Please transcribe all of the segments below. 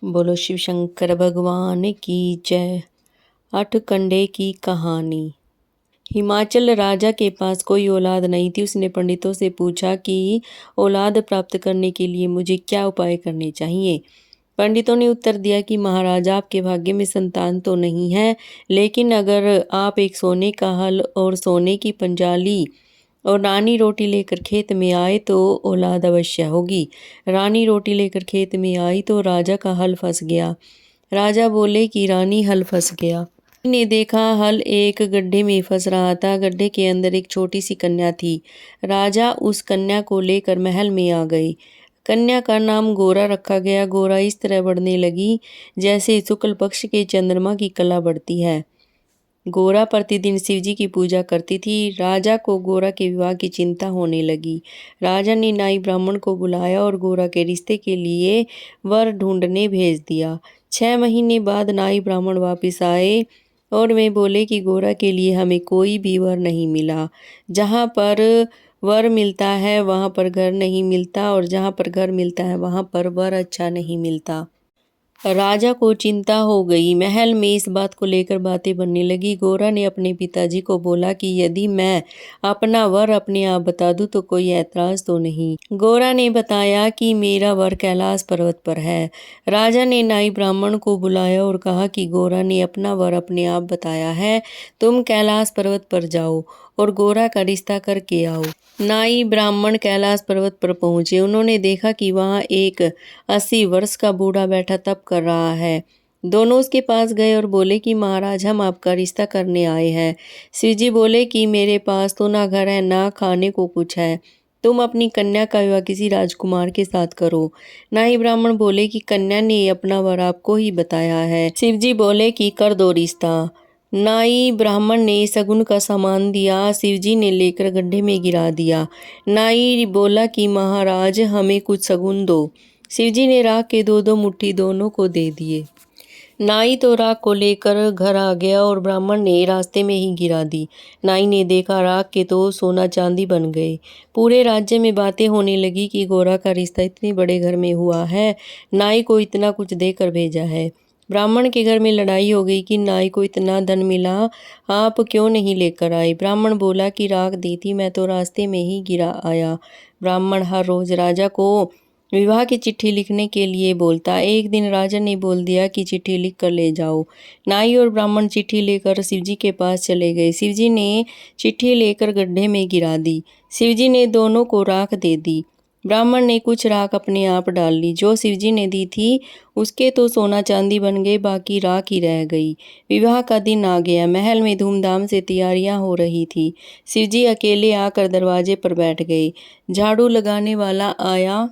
बोलो शिव शंकर भगवान की जय। आठ कंडे की कहानी। हिमाचल राजा के पास कोई औलाद नहीं थी। उसने पंडितों से पूछा कि औलाद प्राप्त करने के लिए मुझे क्या उपाय करने चाहिए। पंडितों ने उत्तर दिया कि महाराजा, आपके भाग्य में संतान तो नहीं है, लेकिन अगर आप एक सोने का हल और सोने की पंजाली और रानी रोटी लेकर खेत में आए तो औलाद अवश्य होगी। रानी रोटी लेकर खेत में आई तो राजा का हल फंस गया। राजा बोले कि रानी, हल फंस गया। ने देखा हल एक गड्ढे में फंस रहा था। गड्ढे के अंदर एक छोटी सी कन्या थी। राजा उस कन्या को लेकर महल में आ गए। कन्या का नाम गोरा रखा गया। गोरा इस तरह बढ़ने लगी जैसे शुक्ल पक्ष के चंद्रमा की कला बढ़ती है। गोरा प्रतिदिन शिवजी की पूजा करती थी। राजा को गोरा के विवाह की चिंता होने लगी। राजा ने नाई ब्राह्मण को बुलाया और गोरा के रिश्ते के लिए वर ढूंढने भेज दिया। 6 महीने बाद नाई ब्राह्मण वापस आए और वे बोले कि गोरा के लिए हमें कोई भी वर नहीं मिला। जहाँ पर वर मिलता है वहाँ पर घर नहीं मिलता, और जहाँ पर घर मिलता है वहाँ पर वर अच्छा नहीं मिलता। राजा को चिंता हो गई। महल में इस बात को लेकर बातें बनने लगी। गोरा ने अपने पिताजी को बोला कि यदि मैं अपना वर अपने आप बता दूं तो कोई ऐतराज तो नहीं। गोरा ने बताया कि मेरा वर कैलाश पर्वत पर है। राजा ने नाई ब्राह्मण को बुलाया और कहा कि गोरा ने अपना वर अपने आप बताया है, तुम कैलाश पर्वत पर जाओ और गोरा का रिश्ता करके आओ। नाई ब्राह्मण कैलाश पर्वत पर पहुंचे। उन्होंने देखा कि वहां एक 80 वर्ष का बूढ़ा बैठा तप कर रहा है। दोनों उसके पास गए और बोले कि महाराज, हम आपका रिश्ता करने आए हैं। शिवजी बोले कि मेरे पास तो ना घर है ना खाने को कुछ है, तुम अपनी कन्या का विवाह किसी राजकुमार के साथ करो। नाई ब्राह्मण बोले कि कन्या ने अपना वर आपको ही बताया है। शिवजी बोले कि कर दो रिश्ता। नाई ब्राह्मण ने शगुन का सामान दिया। शिवजी ने लेकर गड्ढे में गिरा दिया। नाई बोला कि महाराज, हमें कुछ शगुन दो। शिवजी ने राख के 2-2 मुट्ठी दोनों को दे दिए। नाई तो राख को लेकर घर आ गया और ब्राह्मण ने रास्ते में ही गिरा दी। नाई ने देखा राख के तो सोना चांदी बन गए। पूरे राज्य में बातें होने लगी कि गोरा का रिश्ता इतने बड़े घर में हुआ है, नाई को इतना कुछ देकर भेजा है। ब्राह्मण के घर में लड़ाई हो गई कि नाई को इतना धन मिला, आप क्यों नहीं लेकर आए। ब्राह्मण बोला कि राख दी थी, मैं तो रास्ते में ही गिरा आया। ब्राह्मण हर रोज राजा को विवाह की चिट्ठी लिखने के लिए बोलता। एक दिन राजा ने बोल दिया कि चिट्ठी लिख कर ले जाओ। नाई और ब्राह्मण चिट्ठी लेकर शिवजी के पास चले गए। शिवजी ने चिट्ठी लेकर गड्ढे में गिरा दी। शिवजी ने दोनों को राख दे दी। ब्राह्मण ने कुछ राख अपने आप डाल ली। जो शिवजी ने दी थी उसके तो सोना चांदी बन गए, बाकी राख ही रह गई। विवाह का दिन आ गया। महल में धूमधाम से तैयारियां हो रही थी। शिवजी अकेले आकर दरवाजे पर बैठ गए। झाड़ू लगाने वाला आया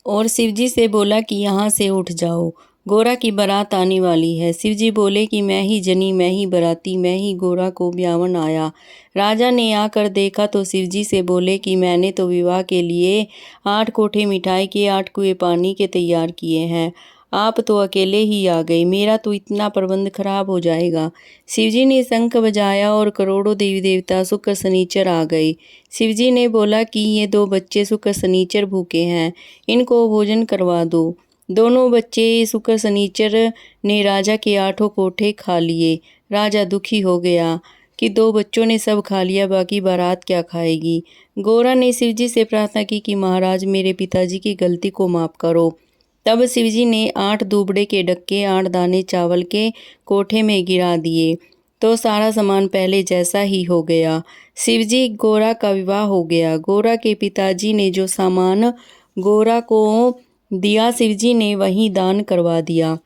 और शिवजी से बोला कि यहाँ से उठ जाओ, गोरा की बारात आने वाली है। शिवजी बोले कि मैं ही जनी, मैं ही बाराती, मैं ही गोरा को ब्यावन आया। राजा ने आकर देखा तो शिवजी से बोले कि मैंने तो विवाह के लिए 8 कोठे मिठाई के, 8 कुएं पानी के तैयार किए हैं, आप तो अकेले ही आ गए, मेरा तो इतना प्रबंध खराब हो जाएगा। शिवजी ने शंख बजाया और करोड़ों देवी देवता शुक्र शनिचर आ गए। शिवजी ने बोला कि ये 2 बच्चे शुक्र शनिचर भूखे हैं, इनको भोजन करवा दो। दोनों बच्चे शुक्र शनिचर ने राजा के 8 कोठे खा लिए। राजा दुखी हो गया कि 2 बच्चों ने सब खा लिया, बाकी बारात क्या खाएगी। गोरा ने शिवजी से प्रार्थना की कि महाराज, मेरे पिताजी की गलती को माफ़ करो। तब शिवजी ने 8 दूबड़े के डक्के, 8 दाने चावल के कोठे में गिरा दिए तो सारा सामान पहले जैसा ही हो गया। शिवजी गोरा का विवाह हो गया। गोरा के पिताजी ने जो सामान गोरा को दिया, शिवजी ने वही दान करवा दिया।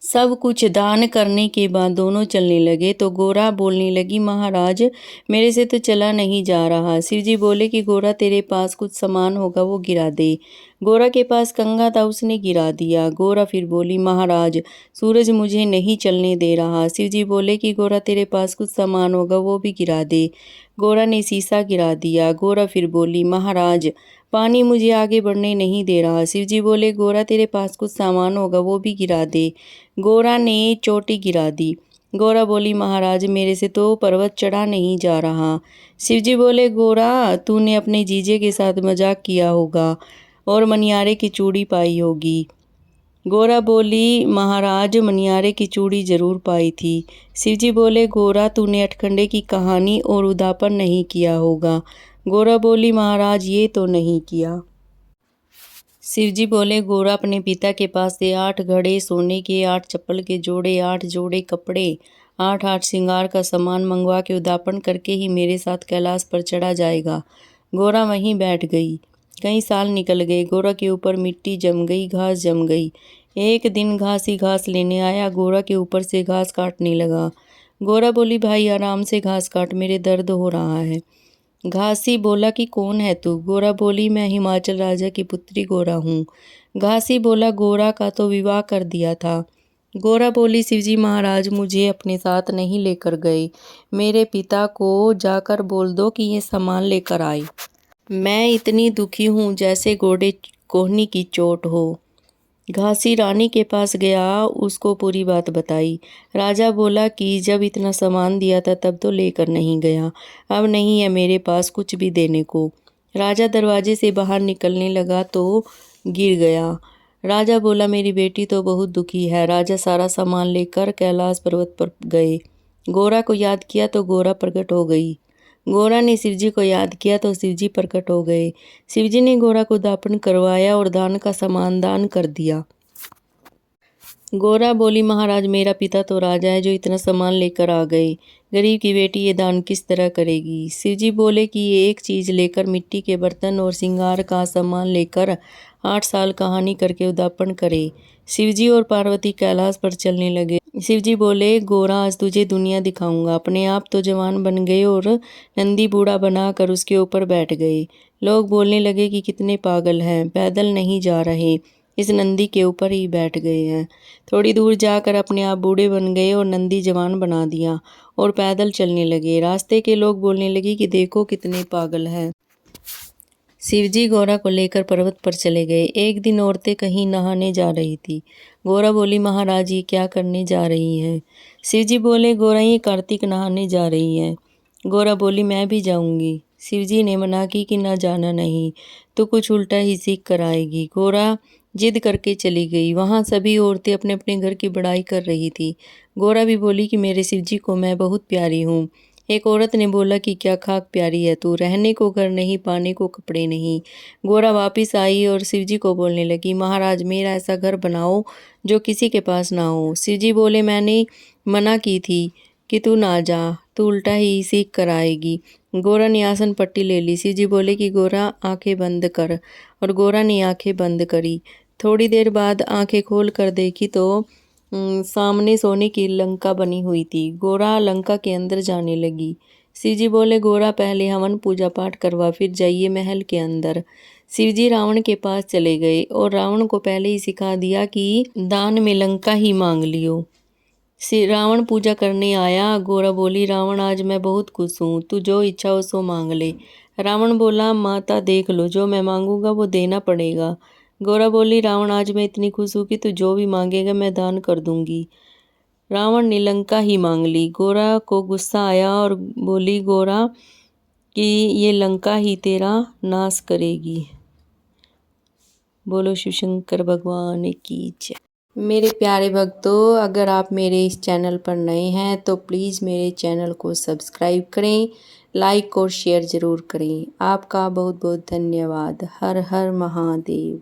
सब कुछ दान करने के बाद दोनों चलने लगे तो गोरा बोलने लगी, महाराज, मेरे से तो चला नहीं जा रहा। शिवजी बोले कि गोरा, तेरे पास कुछ सामान होगा, वो गिरा दे। गोरा के पास कंघा था, उसने गिरा दिया। गोरा फिर बोली, महाराज, सूरज मुझे नहीं चलने दे रहा। शिवजी बोले कि गोरा, तेरे पास कुछ सामान होगा, वो भी गिरा दे। गोरा ने शीशा गिरा दिया। गोरा फिर बोली, महाराज, पानी मुझे आगे बढ़ने नहीं दे रहा। शिवजी बोले, गोरा, तेरे पास कुछ सामान होगा, वो भी गिरा दे। गोरा ने चोटी गिरा दी। गोरा बोली, महाराज, मेरे से तो पर्वत चढ़ा नहीं जा रहा। शिवजी बोले, गोरा, तूने अपने जीजे के साथ मजाक किया होगा और मनियारे की चूड़ी पाई होगी। गोरा बोली, महाराज मनियारे की चूड़ी जरूर पाई थी। शिवजी बोले, गोरा तूने अठखंडे की कहानी और उदापन नहीं किया होगा। गोरा बोली, महाराज ये तो नहीं किया। शिवजी बोले, गोरा अपने पिता के पास से 8 घड़े सोने के, 8 चप्पल के जोड़े, 8 जोड़े कपड़े, 8 श्रृंगार का सामान मंगवा के उदापन करके ही मेरे साथ कैलाश पर चढ़ा जाएगा। गोरा वहीं बैठ गई। कई साल निकल गए। गोरा के ऊपर मिट्टी जम गई, घास जम गई। एक दिन घास ही घास लेने आया, गोरा के ऊपर से घास काटने लगा। गोरा बोली, भाई आराम से घास काट, मेरे दर्द हो रहा है। घासी बोला कि कौन है तू? गोरा बोली, मैं हिमाचल राजा की पुत्री गोरा हूँ। घासी बोला, गोरा का तो विवाह कर दिया था। गोरा बोली, शिवजी महाराज मुझे अपने साथ नहीं लेकर गए। मेरे पिता को जाकर बोल दो कि ये सामान लेकर आए। मैं इतनी दुखी हूँ जैसे घोड़े कोहनी की चोट हो। घासी रानी के पास गया, उसको पूरी बात बताई। राजा बोला कि जब इतना सामान दिया था तब तो लेकर नहीं गया, अब नहीं है मेरे पास कुछ भी देने को। राजा दरवाजे से बाहर निकलने लगा तो गिर गया। राजा बोला, मेरी बेटी तो बहुत दुखी है। राजा सारा सामान लेकर कैलाश पर्वत पर गए। गोरा को याद किया तो गोरा प्रकट हो गई। गोरा ने शिवजी को याद किया तो शिवजी प्रकट हो गए। शिवजी ने गोरा को दापन करवाया और दान का सामान दान कर दिया। गोरा बोली, महाराज मेरा पिता तो राजा है जो इतना सामान लेकर आ गए। गरीब की बेटी ये दान किस तरह करेगी? शिवजी बोले कि ये एक चीज़ लेकर, मिट्टी के बर्तन और श्रृंगार का सामान लेकर 8 साल कहानी करके उदापन करे। शिवजी और पार्वती कैलाश पर चलने लगे। शिवजी बोले, गोरा आज तुझे दुनिया दिखाऊंगा। अपने आप तो जवान बन गए और नंदी बूढ़ा बनाकर उसके ऊपर बैठ गए। लोग बोलने लगे कि कितने पागल हैं, पैदल नहीं जा रहे, इस नंदी के ऊपर ही बैठ गए हैं। थोड़ी दूर जाकर अपने आप बूढ़े बन गए और नंदी जवान बना दिया और पैदल चलने लगे। रास्ते के लोग बोलने लगे कि देखो कितने पागल हैं। शिवजी गोरा को लेकर पर्वत पर चले गए। एक दिन औरतें कहीं नहाने जा रही थी। गोरा बोली, महाराज ये क्या करने जा रही हैं? शिवजी बोले, गोरा ये कार्तिक नहाने जा रही हैं। गोरा बोली, मैं भी जाऊंगी। शिवजी ने मना की कि ना जाना नहीं तो कुछ उल्टा ही सीख कर आएगी। गोरा जिद करके चली गई। वहाँ सभी औरतें अपने अपने घर की बड़ाई कर रही थी। गोरा भी बोली कि मेरे शिवजी को मैं बहुत प्यारी हूँ। एक औरत ने बोला कि क्या खाक प्यारी है तू, रहने को घर नहीं, पाने को कपड़े नहीं। गोरा वापस आई और शिवजी को बोलने लगी, महाराज मेरा ऐसा घर बनाओ जो किसी के पास ना हो। शिवजी बोले, मैंने मना की थी कि तू ना जा, तू उल्टा ही सीख कर आएगी। गोरा ने आसन पट्टी ले ली। शिवजी बोले कि गोरा आंखें बंद कर, और गोरा ने आंखें बंद करी। थोड़ी देर बाद आंखें खोल कर देखी तो सामने सोने की लंका बनी हुई थी। गोरा लंका के अंदर जाने लगी। शिवजी बोले, गोरा पहले हवन पूजा पाठ करवा, फिर जाइए महल के अंदर। शिवजी रावण के पास चले गए और रावण को पहले ही सिखा दिया कि दान में लंका ही मांग लियो। रावण पूजा करने आया। गोरा बोली, रावण आज मैं बहुत खुश हूँ, तू जो इच्छा हो सो मांग ले। रावण बोला, माता देख लो, जो मैं मांगूंगा वो देना पड़ेगा। गोरा बोली, रावण आज मैं इतनी खुश हूँ कि तू जो भी मांगेगा मैं दान कर दूंगी। रावण ने लंका ही मांग ली। गोरा को गुस्सा आया और बोली, गोरा कि ये लंका ही तेरा नाश करेगी। बोलो शिव शंकर भगवान की जय। मेरे प्यारे भक्तों, अगर आप मेरे इस चैनल पर नए हैं तो प्लीज़ मेरे चैनल को सब्सक्राइब करें, लाइक और शेयर ज़रूर करें। आपका बहुत बहुत धन्यवाद। हर हर महादेव।